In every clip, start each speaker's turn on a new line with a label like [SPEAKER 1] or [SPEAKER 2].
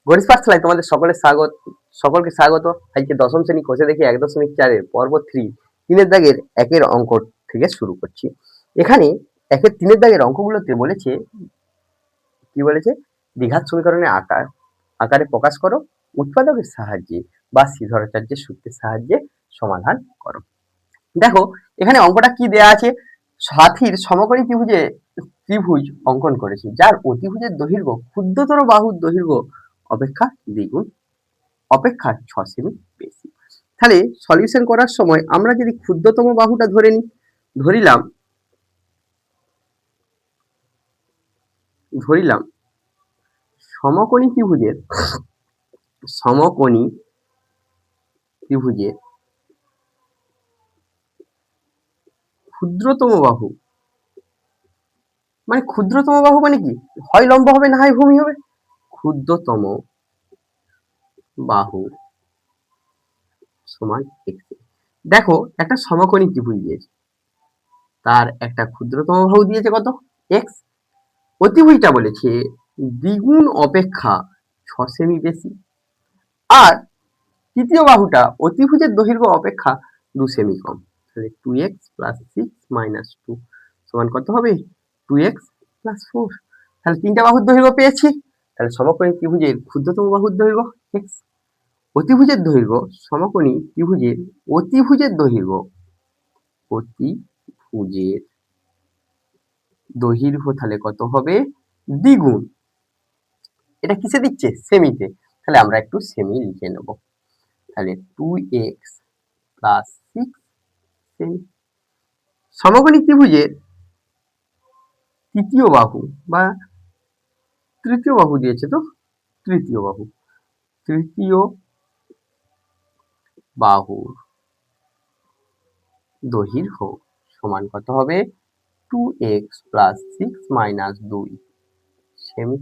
[SPEAKER 1] গণিত পাঠশালায় তোমাদের সকলকে স্বাগত। আজকে দশম শ্রেণী কোষে দেখি 1.4 পর্ব 3 দাগের 1 অঙ্ক থেকে শুরু করছি। এখানে 3 দাগের অঙ্কগুলোতে বলেছে কি বলেছে, দ্বিঘাত সমীকরণের আকারে প্রকাশ করো, উৎপাদকের সাহায্যে বা শ্রীধরাচার্যের সূত্রের সাহায্যে সমাধান করো। দেখো এখানে অঙ্কটা কি দেয়া আছে, সাথীর সমকোণী ত্রিভুজ অঙ্কন করেছে, যার অতিভুজের দৈর্ঘ্য ক্ষুদ্রতর বাহুর দৈর্ঘ্য অপেক্ষা দ্বিগুণ অপেক্ষা 6 সেমি বেশি। তাহলে সলিউশন করার সময় আমরা যদি ক্ষুদ্রতম বাহুটা ধরে নিই, ধরিলাম সমকোণী ত্রিভুজের ক্ষুদ্রতম বাহু মানে কি, হয় লম্ব হবে না হয় ভূমি হবে। ক্ষুদ্রতম বাহু সমান x। দেখো একটা সমকোণী ত্রিভুজ দিয়েছে, তার একটা ক্ষুদ্রতম বাহু দিয়েছে কত, x। অতিভুজটা বলেছে দ্বিগুণ অপেক্ষা 6 সেমি বেশি, আর তৃতীয় বাহুটা অতিভুজের দৈর্ঘ্য অপেক্ষা 2 সেমি কম। তাহলে 2x প্লাস 6 মাইনাস 2 সমান কত হবে, 2x প্লাস 4। তাহলে তিনটা বাহুর দৈর্ঘ্য পেয়েছি। তাহলে সমকোণী ত্রিভুজের ক্ষুদ্রতম বাহুর দৈর্ঘ্য x, অতিভুজের দৈর্ঘ্য সমকোণী ত্রিভুজের অতিভুজের দৈর্ঘ্য তাহলে কত হবে, দ্বিগুণ। এটা কিসে দিচ্ছে, সেমিতে। তাহলে আমরা একটু সেমি লিখে নেব। তাহলে 2x প্লাস 6 সেমি। সমকোণী ত্রিভুজের তৃতীয় বাহু বা তৃতীয় বাহু দিয়েছে, তো তৃতীয় বাহুর দৈর্ঘ্য সমান কত হবে, 2x প্লাস 6 মাইনাস 2 সেমি,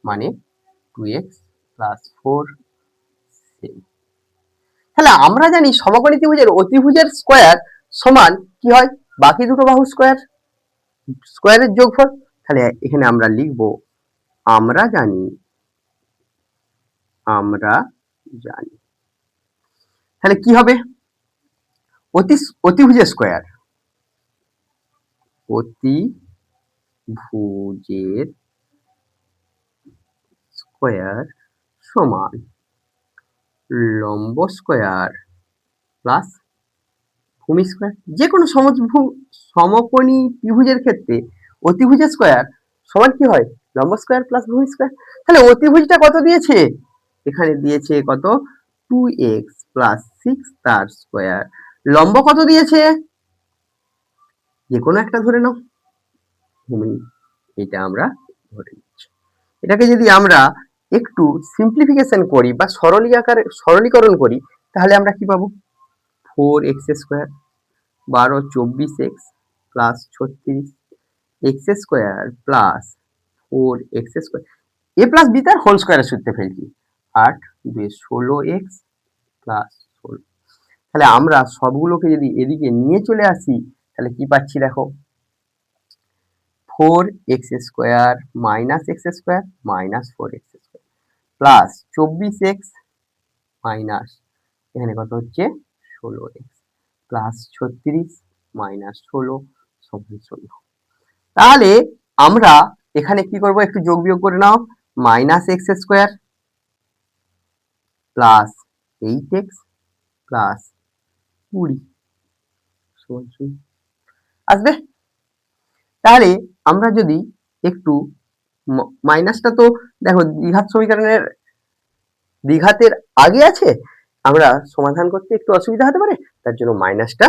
[SPEAKER 1] মানে 2x প্লাস 4 সেমি। তাহলে আমরা জানি সমকোণী ত্রিভুজের অতিভুজের স্কয়ার সমান কি হয়, বাকি দুটো বাহুর স্কয়ারের যোগফল। তাহলে এখানে আমরা লিখব আমরা জানি। তাহলে কি হবে, অতিভুজের স্কয়ার সমান লম্ব স্কয়ার প্লাস ভূমি স্কয়ার। যে কোনো সমকোণী ত্রিভুজের ক্ষেত্রে অতিভুজের স্কয়ার সমান কি হয়, লম্ব স্কয়ার প্লাস ভূমি স্কয়ার। তাহলে অতিভুজটা কত দিয়েছে, এখানে দিয়েছে কত, 2x প্লাস 6 তার স্কয়ার। লম্ব কত দিয়েছে, যে কোনো একটা ধরে নাও, ভূমি, এটা আমরা ধরে নিচ্ছি। এটাকে যদি আমরা একটু সিম্পলিফিকেশন করি বা সরলীকরণ করি, তাহলে আমরা কি পাবো, 4x square 12 24x plus 36 x square plus 4x square, a plus b তার হোল স্কয়ারের সূত্রে ফেলছি, 8 2 16x প্লাস 16। তাহলে আমরা সবগুলোকে যদি এদিকে নিয়ে চলে আসি, তাহলে কি পাচ্ছি দেখো, 4x square minus x square minus 4x square plus 24x minus এখানে কত হচ্ছে 16x প্লাস 36 মাইনাস 16 সমান 16। তাহলে আমরা এখানে কি করব, একটু যোগ বিয়োগ করে নাও, minus x square plus 8x plus 20 সমান 0 আসবে। তাহলে আমরা যদি একটু মাইনাসটা, তো দেখো দ্বিঘাতের আগে আছে, আমরা সমাধান করতে একটু অসুবিধা হতে পারে, তার জন্য মাইনাসটা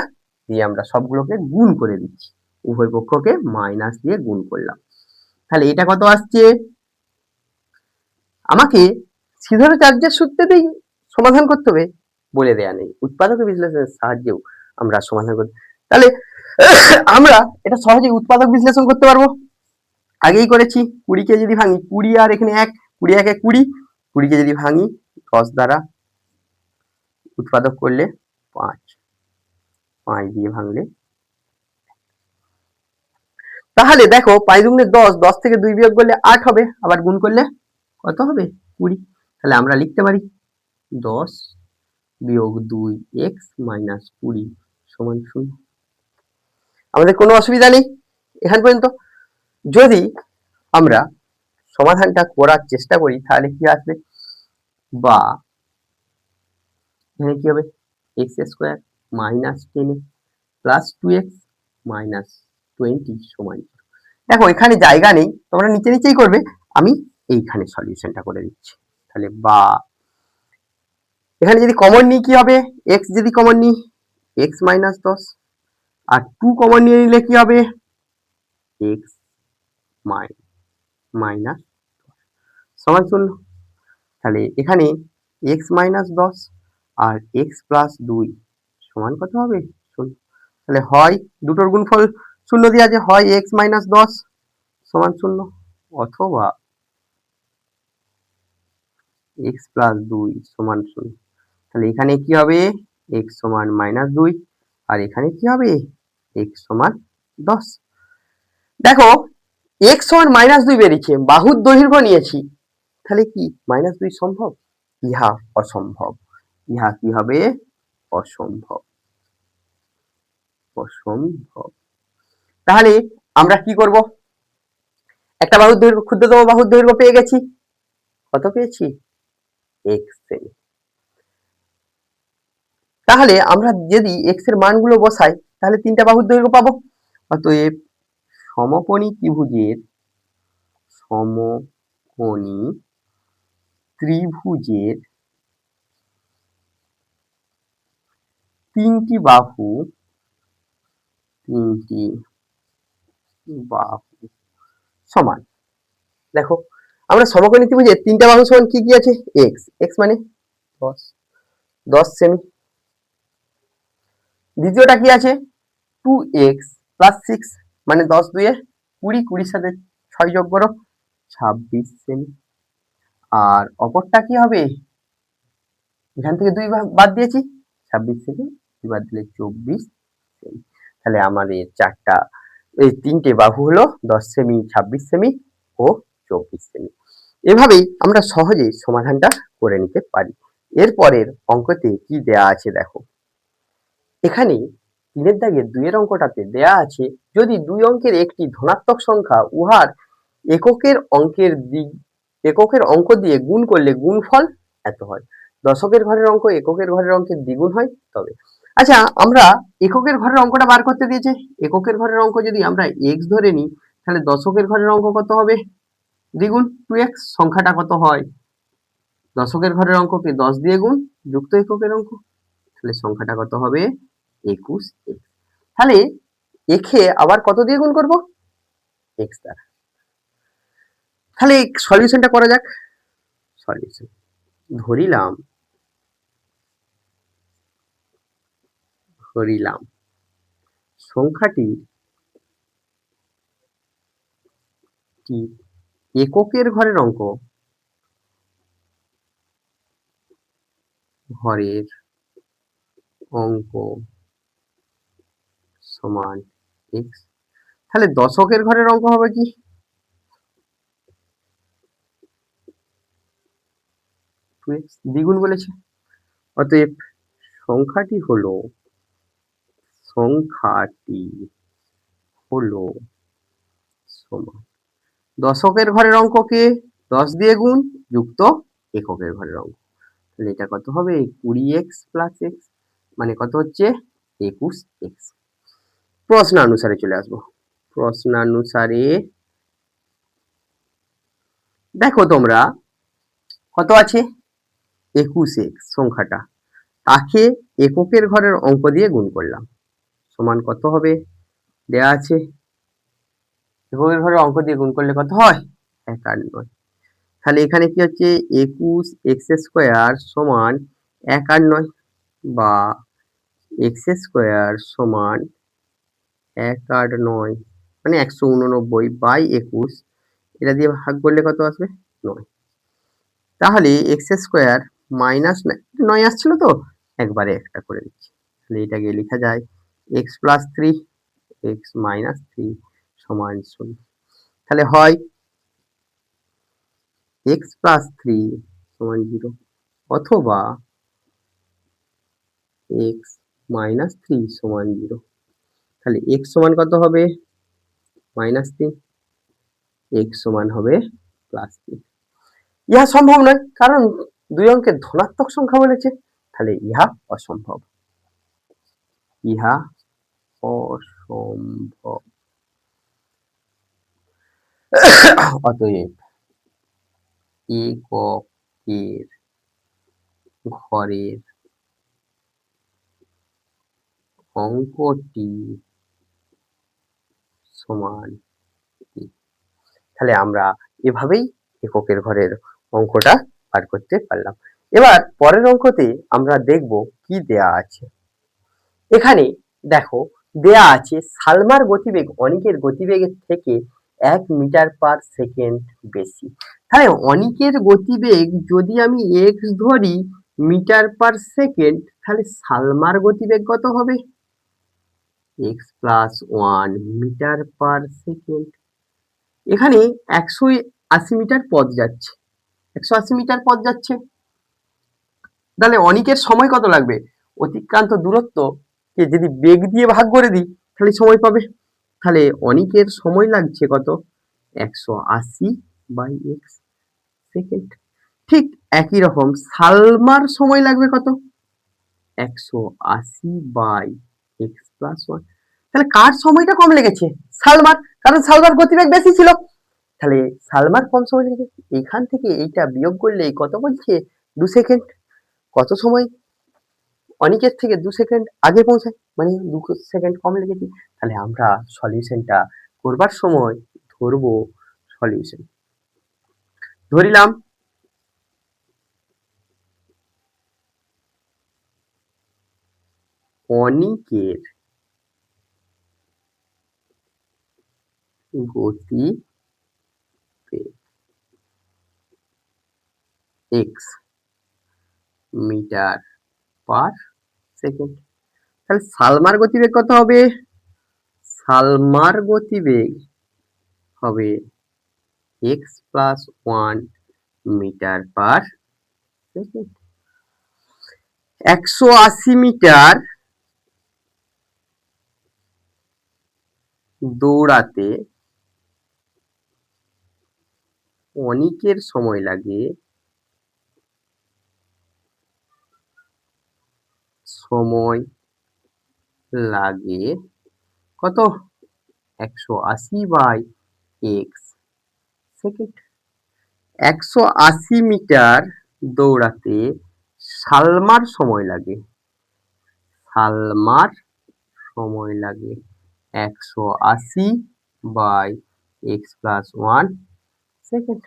[SPEAKER 1] দিয়ে আমরা সবগুলোকে গুণ করে দিচ্ছি, উভয় পক্ষকে মাইনাস দিয়ে গুণ করলাম। তাহলে এটা কত আসছে, আমাকে শ্রীধরাচার্যের সূত্রেতেই সমাধান করতে হবে বলে দেয়া নেই, উৎপাদক বিশ্লেষণের সাহায্যেও আমরা সমাধান করতে। তাহলে আমরা এটা সহজেই উৎপাদক বিশ্লেষণ করতে পারবো, আগেই করেছি। 20 কে যদি ভাঙি, 20 আর এখানে 1, 20 1 20, 20 কে যদি ভাঙি 10 দ্বারা, উৎপাদক করলে 5, 5 দিয়ে ভাঙলে, তাহলে দেখো 5 দুগুণে 10, 10 থেকে 2 বিয়োগ করলে 8 হবে, আবার গুণ করলে কত হবে, 20। তাহলে আমরা লিখতে পারি 10 বিয়োগ 2x মাইনাস 20 সমান 0। আমাদের কোনো অসুবিধা নেই এখান পর্যন্ত। যদি আমরা সমাধানটা করার চেষ্টা করি তাহলে কি আসবে, বা এখানে কি হবে x square minus 10 plus 2x minus 20 সমান। দেখো এখানে জায়গা নেই, তোমরা নিচে নিচেই করবে, আমি এইখানে সলিউশনটা করে দিচ্ছি। তাহলে বা এখানে যদি কমন নিই কি হবে, এক্স যদি কমন নিই এক্স মাইনাস 10, আর 2 কমন নিয়ে নিলে কি হবে এক্স মাইনাস সমান 0। তাহলে এখানে এক্স মাইনাস 10 আর এক্স প্লাস 2 সমান কত হবে 0। তাহলে হয় দুটোর গুণফল 0 দিয়ে আছে, হয় এক্স মাইনাস 10 সমান 0, অথবা এক্স প্লাস 2 সমান 0। তাহলে এখানে কি হবে এক্স সমান মাইনাস 2, আর এখানে কি হবে এক্স সমান 10। দেখো এক্স সমান মাইনাস 2 বেরিয়েছে, বাহুর দৈর্ঘ্য নিয়েছি, তাহলে কি মাইনাস 2 সম্ভব? ইহা অসম্ভব। ইহা কি হবে অসম্ভব, অসম্ভব। তাহলে আমরা কি করব, একটা বাহুর দৈর্ঘ্য, ক্ষুদ্রতম বাহুর দৈর্ঘ্য পেয়ে গেছি, কত পেয়েছি এক্স সেমি। তাহলে আমরা যদি এক্স এর মানগুলো বসাই তাহলে তিনটা বাহুর দৈর্ঘ্য পাবো। অতএব সমকোণী ত্রিভুজের তিনটি বাহু সমান। দেখো আমরা সমকোণী ত্রিভুজের তিনটা বাহু সমান কি কি আছে, এক্স, এক্স মানে 10 সেমি। দ্বিতীয়টা কি আছে 2x প্লাস 6 মানে 10 2 20, 20 সাথে 6 যোগ করো 26 সেমি। আর অপরটা কি হবে, এখান থেকে 2 বাদ দিয়েছি, 26 থেকে 2 বাদ দিলে 24 সেমি। তাহলে আমাদের এই তিনটে বাহু হলো 10 সেমি, 26 সেমি ও 24 সেমি। এভাবেই আমরা সহজে সমাধানটা করে নিতে পারি। এরপরের অঙ্কতে কি দেয়া আছে দেখো, এখানে 3 দাগের 2 এর অঙ্কটাতে দেয়া আছে যদি 2 অঙ্কের একটি ধনাত্মক সংখ্যা উহার এককের অঙ্ক দিয়ে গুণ করলে গুণফল এত হয়, দশকের ঘরের অঙ্ক এককের ঘরের অঙ্কের দ্বিগুণ হয় তবে। আচ্ছা আমরা এককের ঘরের অঙ্কটা বার করতে দিয়েছে, এককের ঘরের অঙ্ক যদি আমরা x ধরে নিই তাহলে দশকের ঘরের অঙ্ক কত হবে দ্বিগুণ 2x, সংখ্যাটা কত হয়, দশকের ঘরের অঙ্ককে 10 দিয়ে গুণ যুক্ত এককের অঙ্ক, তাহলে সংখ্যাটা কত হবে 21x। তাহলে একে আবার কত দিয়ে গুণ করব x দ্বারা। তাহলে সলিউশনটা করা যাক। সলিউশন ধরিলাম সংখ্যাটি এককের ঘরের অঙ্ক সমান x। তাহলে দশকের ঘরের অঙ্ক হবে কি 2x, দ্বিগুণ বলেছে, অতএব সংখ্যাটি হলো সমান দশকের ঘরের অঙ্ককে 10 দিয়ে গুণ যুক্ত এককের ঘরের অঙ্ক, তাহলে এটা কত হবে 20x প্লাস x মানে কত হচ্ছে 21x। প্রশ্নানুসারে চলে আসবো, প্রশ্নানুসারে দেখো তোমরা কত আছে 21x সংখ্যাটা, তাকে এককের ঘরের অঙ্ক দিয়ে গুণ করলাম, সমান কত হবে দেয়া আছে, এককের ঘরের অঙ্ক দিয়ে গুণ করলে কত হয় 51। তাহলে এখানে কি হচ্ছে 21x স্কোয়ার সমান 51, বা x স্কোয়ার সমান 189 মানে 189 বাই 21, এটা দিয়ে ভাগ করলে কত আসবে 9। তাহলে এক্স স্কোয়ার মাইনাস 9 আসছিল তো একবারে একটা করে দিচ্ছি, তাহলে এটাকে লেখা যায় এক্স প্লাস 3 এক্স মাইনাস 3 সমান 0। তাহলে হয় এক্স প্লাস 3 সমান 0 অথবা x মাইনাস 3 সমান 0। তাহলে x সমান কত হবে? -3, x সমান হবে +3। ইহা সম্ভব নয়, কারণ দুই অঙ্কের ধনাত্মক সংখ্যা বলেছে, তাহলে ইহা অসম্ভব। ইহা অসম্ভব। অতএব এককের ঘরের অঙ্কটি সমান 3। তাহলে আমরা এভাবেই এককের ঘরের অঙ্কটা বার করতে পারলাম। এবার পরের অঙ্কতে আমরা দেখব কি দেয়া আছে। এখানে দেখো দেয়া আছে সালমার গতিবেগ অনিকের গতিবেগের থেকে 1 মিটার পার সেকেন্ড বেশি। তাহলে অনিকের গতিবেগ যদি আমি x ধরি মিটার পার সেকেন্ড, তাহলে সালমার গতিবেগ কত হবে? x plus 1 metre per second. এখানে 180 মিটার পথ যাচ্ছে, 180 মিটার পথ যাচ্ছে। তাহলে অনিকের সময় কত লাগবে? অতিক্রান্ত দূরত্বকে যদি বেগ দিয়ে ভাগ করে দিই তাহলে সময় পাবে। তাহলে অনিকের সময় লাগছে কত? 180/x second. ঠিক একই রকম সালমার সময় লাগবে কত? 180/x plus 1। তাহলে কার সময়টা কম লেগেছে? সালমার, কারণ সালমার গতিবেগ বেশি ছিল। তাহলে সালমার কম সময় লেগেছে। এখান থেকে এইটা বিয়োগ করলে কত বলছে? 2 সেকেন্ড। কত সময় অনিকের থেকে 2 সেকেন্ড আগে পৌঁছায়, মানে 2 সেকেন্ড কম লেগেছে। তাহলে আমরা সলিউশনটা করবার সময় ধরবো সলিউশন। ধরিলাম অনিকের গতি x মিটার পার সেকেন্ড। তাহলে সালমার গতিবেগ কত হবে? সালমার গতিবেগ হবে x plus 1 metre per second. 180 metre দৌড়াতে অনিকের সময় লাগে কত? 180/x second. 180 মিটার দৌড়াতে সালমার সময় লাগে 180/x প্লাস 1 সেকেন্ড।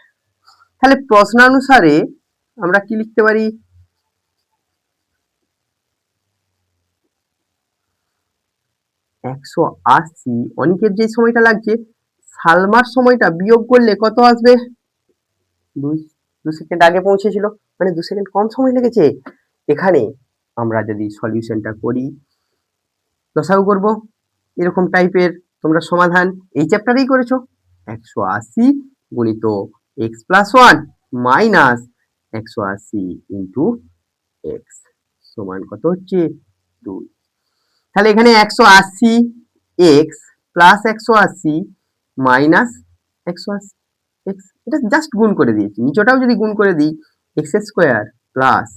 [SPEAKER 1] তাহলে প্রশ্নানুসারে আমরা কি লিখতে পারি? 180 অনিকের যে সময়টা লাগছে, সালমার সময়টা বিয়োগ করলে কত আসবে? 2 সেকেন্ড আগে পৌঁছেছিল, মানে 2 সেকেন্ড কম সময় লেগেছে। এখানে আমরা যদি সলিউশনটা করি, লসাগু করব, এরকম টাইপের তোমরা সমাধান এই চ্যাপ্টারেই করেছো। 180 গুণিত x plus 1 minus 180 into x সমান কত হচ্ছে? 2। তাহলে এখানে 180 x প্লাস 180 মাইনাস 180 x, এটা জাস্ট গুণ করে দিয়েছি। নিচটাও যদি গুণ করে দিই, x স্কয়ার প্লাস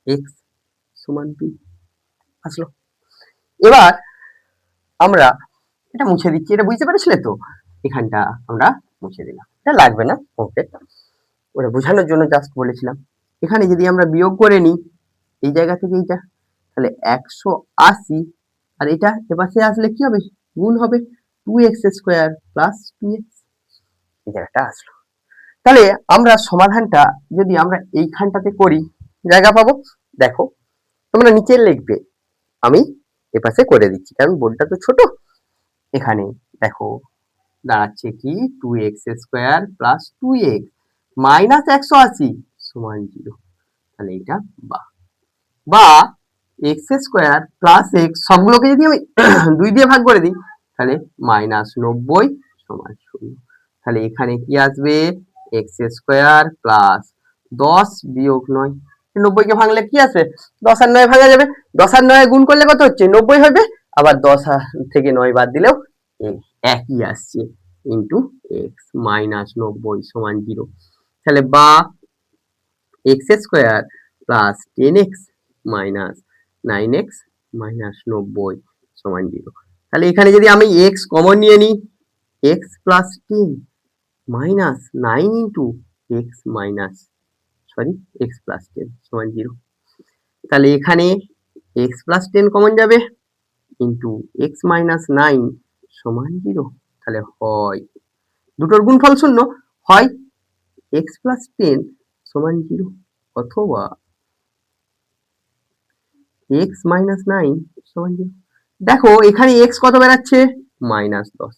[SPEAKER 1] x সমান 2 আসলো। এবার আমরা এটা মুছে দিচ্ছি। এটা বুঝতে পেরেছিলে তো? এখানটা আমরা মুছে দিলাম, এটা লাগবে না। ওকে, ওটা বোঝানোর জন্য জাস্ট বলেছিলাম। এখানে যদি আমরা বিয়োগ করে নিই এই জায়গা থেকে এইটা, তাহলে 180 আর এটা এপাশে আসলে কি হবে? গুণ হবে, 2x স্কয়ার প্লাস 2x, এই জায়গাটা আসলো। তাহলে আমরা সমাধানটা যদি আমরা এইখানটাতে করি জায়গা পাবো। দেখো তোমরা নিচে লিখবে, আমি এপাশে করে দিচ্ছি কারণ বোর্ডটা তো ছোট। এখানে দেখো দাঁড়াচ্ছে কি? 2x square plus 2x minus 180 সমান 0। তাহলে এটা বা x স্কয়ার প্লাস x সবগুলোকে যদি আমি 2 দিয়ে ভাগ করে দিই তাহলে -90 সমান 0। তাহলে এখানে কি আসবে? x স্কয়ার প্লাস 10 বিয়োগ 9, 90 কে ভাঙলে কি আসবে? 10 আর 9 ভাঙা যাবে, 10 আর 9 গুণ করলে কত হচ্ছে? 90 হবে। আবার 10 থেকে 9 বাদ দিলেও একই আসছে, ইন্টু এক্স মাইনাস 90 সমান 0। তাহলে বা x square plus 10x minus 9x minus 90 সমান 0। তাহলে এখানে যদি আমি x কমন নিয়ে নিই, x plus 10 minus 9 into x minus x plus 10 সমান 0। তাহলে এখানে x প্লাস 10 কমন যাবে, ইন্টু এক্স মাইনাস 9 সমান 0। তাহলে হয় দুটোর গুণফল শূন্য, হয় x প্লাস 10 সমান 0 অথবা x মাইনাস 9 সমান 0। দেখো এখানে x কত বেরাচ্ছে? -10।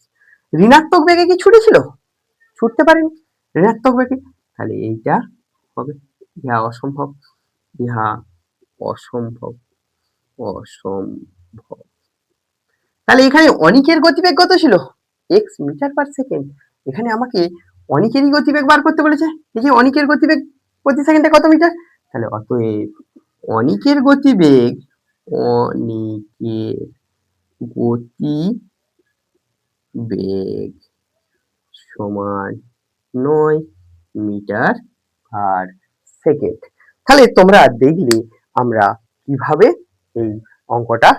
[SPEAKER 1] ঋণাত্মক বেগে কি ছুটেছিল? ছুটতে পারেনি ঋণাত্মক বেগে। তাহলে এইটা হবে, ইহা অসম্ভব, ইহা অসম্ভব, অসম্ভব। তাহলে এখানে অনিকের গতিবেগ কত ছিল? x metre per second. এখানে আমাকে অনিকেরই গতিবেগ বার করতে বলেছে। দেখি অনিকের গতিবেগ প্রতি সেকেন্ডে কত মিটার? তাহলে অতএব অনিকের গতিবেগ, অনিকের গতিবেগ সমান 9 মিটার পার সেকেন্ড। তাহলে তোমরা দেখলে আমরা কিভাবে এই অঙ্কটা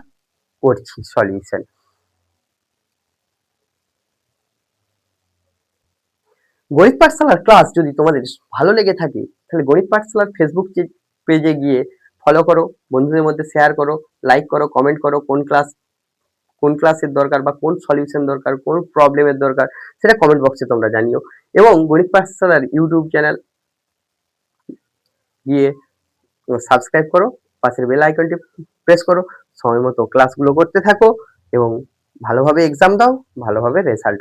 [SPEAKER 1] করছি সলিউশন। গণিত পাঠশালার ক্লাস যদি তোমাদের ভালো লেগে থাকে তাহলে গণিত পাঠশালার ফেসবুক পেজে গিয়ে ফলো করো, বন্ধুদের মধ্যে শেয়ার করো, লাইক করো, কমেন্ট করো, কোন ক্লাসের দরকার বা কোন সলিউশন দরকার, কোন প্রবলেমের দরকার সেটা কমেন্ট বক্সে তোমরা জানিও। এবং গণিত পাঠশালার ইউটিউব চ্যানেল গিয়ে সাবস্ক্রাইব করো, পাশের বেল আইকনটি প্রেস করো, সময় মতো ক্লাসগুলো করতে থাকো এবং ভালোভাবে এক্সাম দাও, ভালোভাবে রেজাল্ট করো।